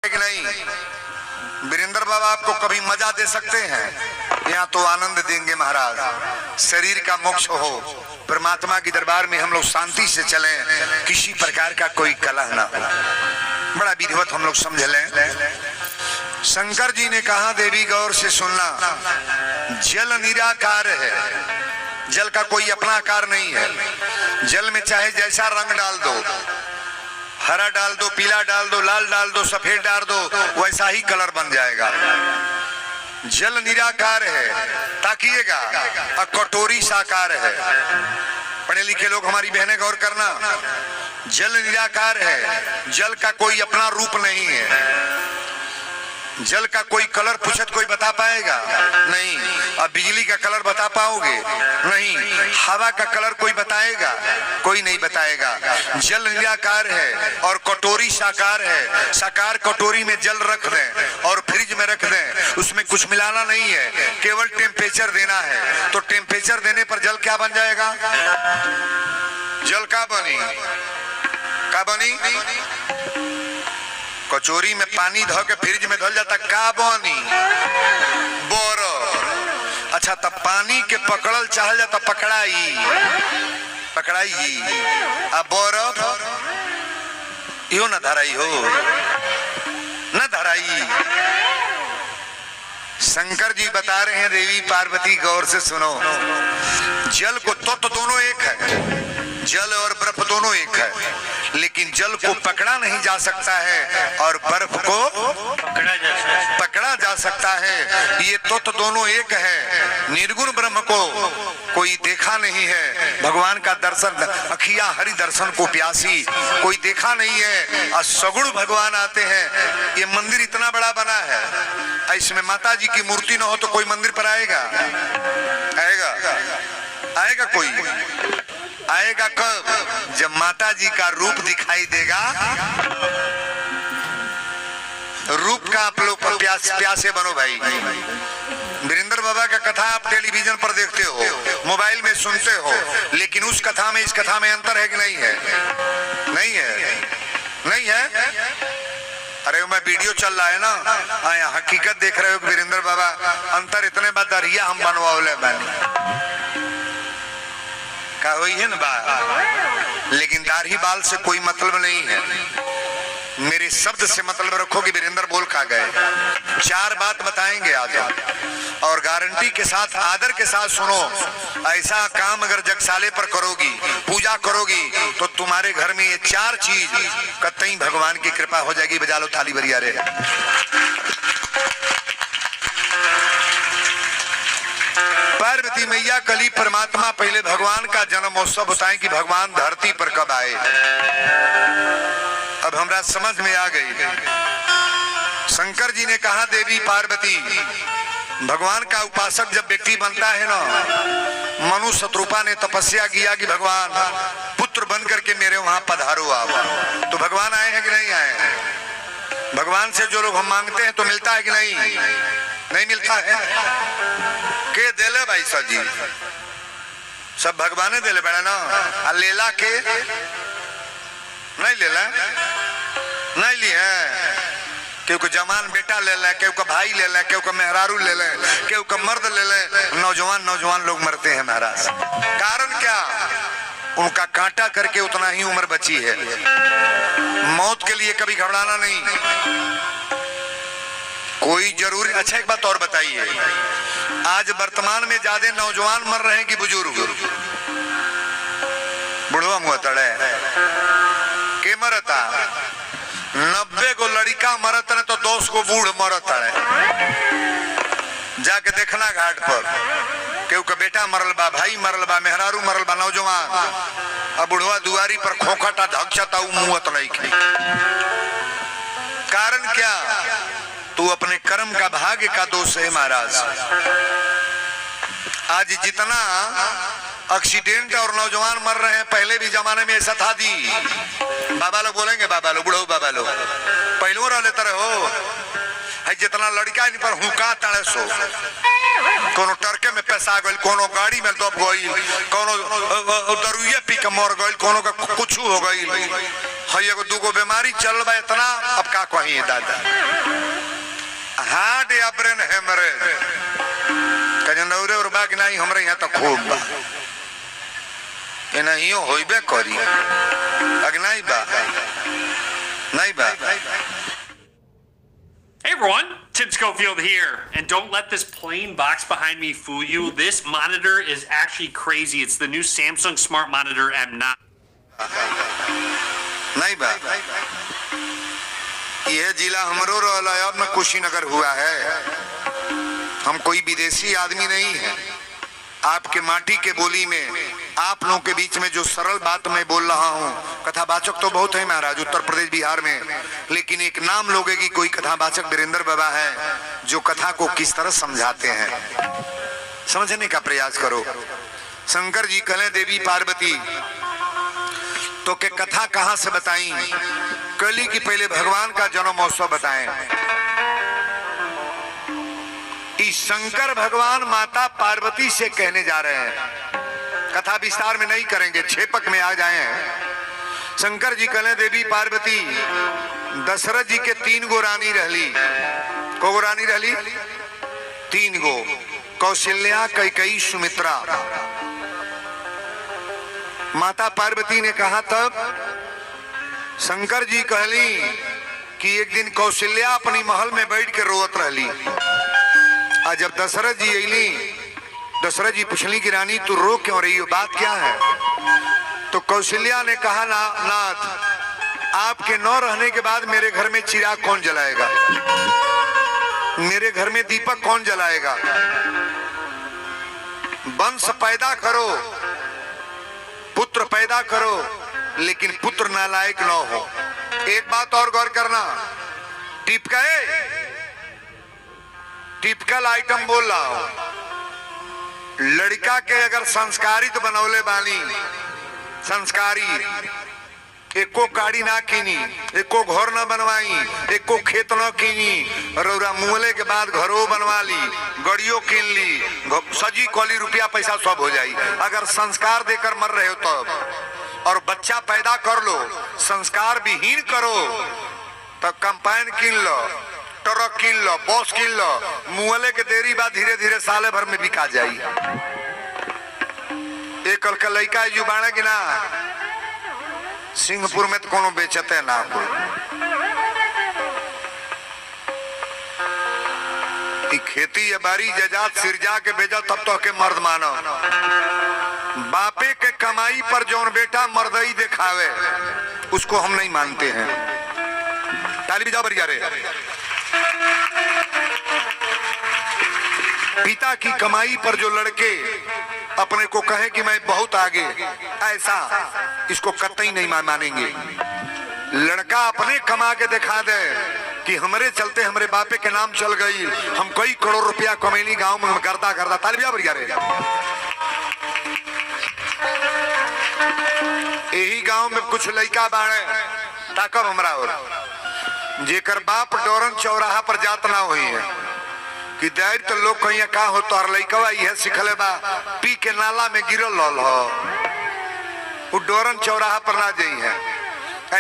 है कि नहीं? वीरेंद्र बाबा आपको कभी मजा दे सकते हैं? यहाँ तो आनंद देंगे महाराज। शरीर का मोक्ष हो, परमात्मा के दरबार में हम लोग शांति से चलें, किसी प्रकार का कोई कलह ना हो। बड़ा विधिवत हम लोग समझ लें। शंकर जी ने कहा, देवी गौर से सुनना, जल निराकार है। जल का कोई अपना आकार नहीं है। जल में चाहे जैसा रंग डाल दो, हरा डाल दो, पीला डाल दो, लाल डाल दो, सफेद डाल दो, वैसा ही कलर बन जाएगा। जल निराकार है। ताकिएगा, कटोरी साकार है। पढ़े लिखे लोग, हमारी बहनें गौर करना, जल निराकार है। जल का कोई अपना रूप नहीं है। जल का कोई कलर पूछत कोई बता पाएगा? नहीं। अब बिजली का कलर बता पाओगे? नहीं। हवा का कलर कोई बताएगा? कोई नहीं बताएगा। जल निराकार है और कटोरी साकार है। साकार कटोरी में जल रख दें और फ्रिज में रख दें, उसमें कुछ मिलाना नहीं है, केवल टेम्परेचर देना है। तो टेम्परेचर देने पर जल क्या बन जाएगा? जल का बनी? का बनी? कचोरी में पानी धो के फ्रिज में धल जाता, का बनी? बर्फ। अच्छा, तब पानी के पकड़ल चाहल जाता, पकड़ाई, पकड़ाई। अब बर्फ यो न धराई हो, न धराई। शंकर जी बता रहे हैं, देवी पार्वती गौर से सुनो, जल को तो दोनों एक है। जल और बर्फ दोनों एक है, लेकिन जल को पकड़ा नहीं जा सकता है और बर्फ को पकड़ा जा सकता है। ये तो दोनों एक है। निर्गुण ब्रह्म को कोई देखा नहीं है। भगवान का दर्शन, अखिया हरि दर्शन को प्यासी, कोई देखा नहीं है। और सगुण भगवान आते हैं। ये मंदिर इतना बड़ा बना है, इसमें माता जी की मूर्ति न हो तो कोई मंदिर पर आएगा? आएगा? आएगा कोई? आएगा कब? जब माता जी का रूप दिखाई देगा। रूप का आप लोग प्यासे बनो भाई। वीरेंद्र बाबा का कथा आप टेलीविजन पर देखते हो, मोबाइल में सुनते हो, लेकिन उस कथा में इस कथा में अंतर है कि नहीं है? नहीं है। नहीं है? अरे मैं वीडियो चल रहा है ना, आया हकीकत देख रहे हो वीरेंद्र बाबा, अंतर इतने बाद दरिया हम बनवाओले बने का हुई है ना बात। लेकिन दाढ़ी बाल से कोई मतलब नहीं है। मेरे शब्द से मतलब रखो कि वीरेंद्र बोल खा गए। चार बात बताएंगे आज और गारंटी के साथ, आदर के साथ सुनो। ऐसा काम अगर जगसाले पर करोगी, पूजा करोगी, तो तुम्हारे घर में ये चार चीज कतई भगवान की कृपा हो जाएगी। बजा लो थाली बरिया रे। पार्वती मैया कली परमात्मा पहले भगवान का जन्मोत्सव बताएं कि भगवान धरती पर कब आए। अब हमरा समझ में आ गई। शंकर जी ने कहा, देवी पार्वती, भगवान का उपासक जब व्यक्ति बनता है ना, मनु शत्रुपा ने तपस्या किया कि भगवान पुत्र बन करके मेरे वहां पधारो आप। तो भगवान आए हैं कि नहीं आए? भगवान से जो लोग हम मांगते हैं तो मिलता है कि नहीं? नहीं मिलता है। के देले भाई सजी सब भगवान देले बड़ा ना, लेला के नहीं लेला, नहीं ली है। केहू को जवान बेटा ले ले, केहू का भाई ले ले, केहू का मेहरारू ले ले, केहू का मर्द ले ले। नौजवान लोग मरते हैं महाराज। कारण क्या? उनका कांटा करके उतना ही उम्र बची है। मौत के लिए कभी घबराना नहीं, कोई जरूरी। अच्छा एक बात और बताइए, आज वर्तमान में ज्यादा नौजवान मर रहे हैं कि बुजुर्ग? बुढ़वा मुआ तड़े के मरता? 90 गो लड़का मरत है तो 10 गो बूढ़ मरत है। जाके देखना घाट पर, केहू का बेटा मरल बा, भाई मरल बा, मेहरारू मरल बा, नौजवान। अब बुढ़वा दुआरी पर खोखटा धक्छता मुहत नहीं की। कारण क्या? तू अपने कर्म का भाग्य का दोष है महाराज। आज जितना एक्सीडेंट और नौजवान मर रहे हैं, पहले भी जमाने में ऐसा था। दी बाबा लोग बोलेंगे, बाबा लोग, बुढ़ो बाबा लोग पहलू रह लेते रहो है। जितना लड़का इन पर हुका तड़े सो, कोनो टरके में पैसा गई, कोनो गाड़ी में दब गई, कोनो दरुए पी के मर गई, कोनो का कुछ हो गई। हई एगो दूगो बीमारी चल बा इतना, अब का कहिए दादा। हार्ट या ब्रेन हेमरेज कजनौरे और बाकी नहीं हमरे यहाँ तो खूब बा, नहीं होइबे करी, नहीं बा नहीं बा। Hey everyone, Tim Schofield here, and don't let this plain box behind me fool you. This monitor is actually crazy. It's the new Samsung Smart Monitor M9. नहीं बा, यह जिला हमरो रहला में कुशीनगर हुआ है। हम कोई विदेशी आदमी नहीं है। आपके माटी के बोली में आप लोगों के बीच में जो सरल बात मैं बोल रहा हूँ, कथावाचक तो बहुत है महाराज उत्तर प्रदेश बिहार में, लेकिन एक नाम लोगे कि कोई कथावाचक वीरेंद्र बाबा है जो कथा को किस तरह समझाते हैं, समझने का प्रयास करो। शंकर जी कहले देवी पार्वती तो के कथा कहां से बताई, कली की पहले भगवान का जन्म महोत्सव बताएं। इस शंकर भगवान माता पार्वती से कहने जा रहे हैं, कथा विस्तार में नहीं करेंगे, छेपक में आ जाए हैं। शंकर जी कहले देवी पार्वती दशरथ जी के 3 गो रानी रहली। को गो रानी रहली? 3 गो, कौशल्या, कैकेयी, सुमित्रा। माता पार्वती ने कहा तब शंकर जी कहली कि एक दिन कौशल्या अपनी महल में बैठ के रोवत रहली। आज जब दशरथ जी अली, दशरथ जी पूछली कि रानी तू रो क्यों रही हो, बात क्या है? तो कौशल्या ने कहा नाथ, आपके न रहने के बाद मेरे घर में चिराग कौन जलाएगा, मेरे घर में दीपक कौन जलाएगा? वंश पैदा करो, पुत्र पैदा करो, लेकिन पुत्र नालायक न हो। एक बात और गौर करना, टिपिकल आइटम बोल रहा हूं। लड़का के अगर संस्कारित तो बनौले बानी, संस्कारी, एको गाड़ी ना कीनी, एको घर न बनवाई, एको खेत न कीनी, रौरा मुहले के बाद घरों बनवा ली, गड़ियों कीन ली, सजी कौली रुपया पैसा सब हो जाई। अगर संस्कार देकर मर रहे हो तब, और बच्चा पैदा कर लो, संस्कार विहीन करो तो कंपाइन कीन लो, ट्रक कीन लो, बस कीन लो, मुहले के देरी बाद धीरे धीरे साले भर में बिका जाई। एक कल का लड़का जुबाना की ना सिंहपुर में तो कोनो बेचते ना कोई। खेती या बारी जजात सिरजा के बेजा तब तो के मर्द मानो। बापे के कमाई पर जौन बेटा मर्दई दिखावे उसको हम नहीं मानते हैं। ताली बजाओ बढ़िया रे। पिता की कमाई पर जो लड़के अपने को कहे कि मैं बहुत आगे, ऐसा इसको कतई नहीं मानेंगे। लड़का अपने कमा के दिखा दे कि हमारे चलते हमारे बापे के नाम चल गई, हम कई करोड़ रुपया कमैली गांव में गर्दा गर्दा। तालिया बढ़िया रे। यही गांव में कुछ लड़का बाड़े ताकब हमरा और जेकर बाप डोरन चौराहा पर जात ना हुई है कि दैर तो लोग कहीं का हो तो लड़कवा यह सिखले बा पी के नाला में गिरल लल हो, वो डोरन चौराहा पर ना जाई है।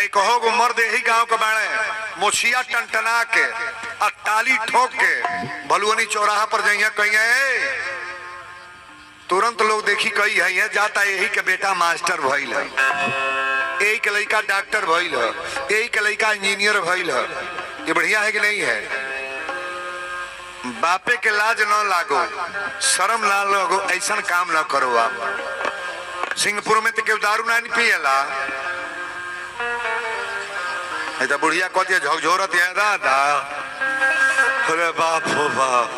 कहो गो मर्द यही गांव के बाड़े मोछिया टनटना के और टाली ठोक के भलुअनी चौराहा पर जाइए कहीं तुरंत लोग देखी कही है जाता यही के बेटा मास्टर भइल है, यही के लड़का डॉक्टर भइल है, यही के लड़का इंजीनियर भइल है। ये बढ़िया है कि नहीं है? बापे के लाज न लागो, शर्म ना लगो, ऐसा काम ना करो। आप सिंहपुर में तो केव दारू ना पियला, तो बुढ़िया कहती झकझोरत है दादा। अरे बाप हो बाप,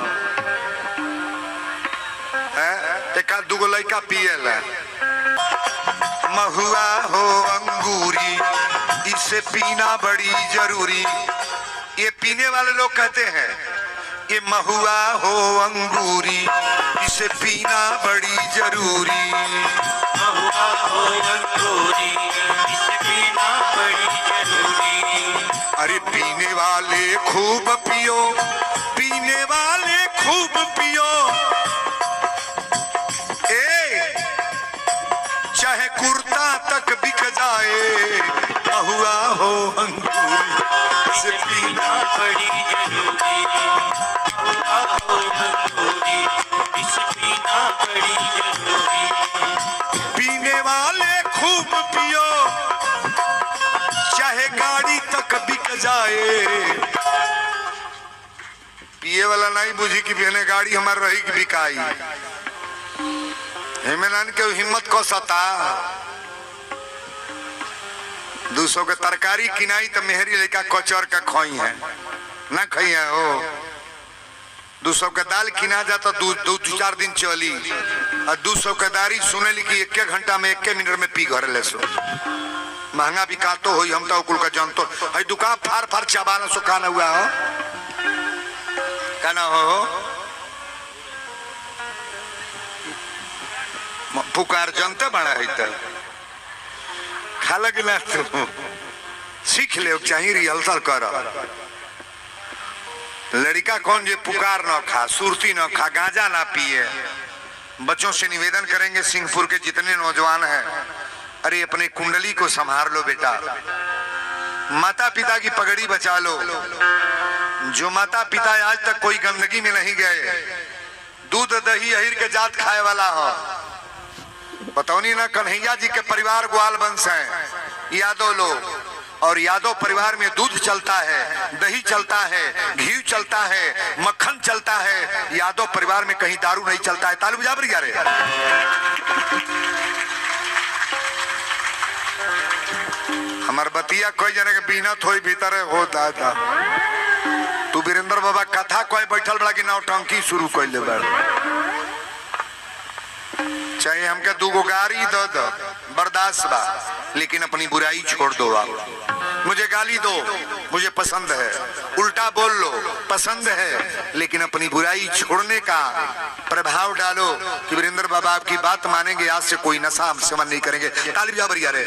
एक दूगो लड़का पियला। महुआ हो अंगूरी इसे पीना बड़ी जरूरी। ये पीने वाले लोग कहते हैं ये महुआ हो अंगूरी इसे पीना बड़ी जरूरी। महुआ हो अंगूरी इसे पीना बड़ी जरूरी। अरे पीने वाले खूब पियो, पीने वाले खूब पियो, चाहे कुर्ता तक बिक जाए महुआ हो अंगूरी से पीना बड़ी जरूरी महुआ हो अंगूरी विष पीना बड़ी जरूरी पीने वाले खूब पियो चाहे गाड़ी तक बिक जाए। पिए वाला नहीं बुझी कि बिहने गाड़ी हमार रही कि बिकाई हेमेलान के हिम्मत को सता 200 के तरकारी किनाई तो मेहरी लेका कचौर का खोई है ना खाई है हो 200 के दाल किना जा तो दो चार दिन चली और 200 के दारी सुने ली कि 1 घंटा में 1 मिनट में पी घर ले सो महंगा बिका तो हो हम तो कुल का जानतो है दुकान फार फार चबाना सो खाना हुआ हो कहना हो पुकार जनते बड़ा है तो खा लगे ना तू सीख ले चाहिए रिहर्सल कर लड़का कौन जो पुकार न खा सुरती न खा गांजा ना पिए। बच्चों से निवेदन करेंगे सिंहपुर के जितने नौजवान हैं अरे अपने कुंडली को संभाल लो बेटा माता पिता की पगड़ी बचा लो। जो माता पिता आज तक कोई गंदगी में नहीं गए दूध दही अहिर के जात खाए वाला हो बतौनी ना कन्हैया जी के परिवार ग्वाल वंश है यादव लोग और यादव परिवार में दूध चलता है दही चलता है घी चलता है मक्खन चलता है यादव परिवार में कहीं दारू नहीं चलता है। तालू बजा बरी रे हमार बतिया कोई जने के बिना थोई भीतर हो दादा तू वीरेंद्र बाबा कथा कोई बैठल बड़ा कि नौटंकी शुरू कर ले बड़ चाहे हमके 2 गाड़ी दो बर्दाश्त बा लेकिन अपनी बुराई छोड़ दो आप मुझे गाली दो मुझे पसंद है उल्टा बोल लो पसंद है लेकिन अपनी बुराई छोड़ने का प्रभाव डालो कि वीरेंद्र बाबा आपकी बात मानेंगे आज से कोई नशा सेवन नहीं करेंगे। ताली बजा बढ़िया रे।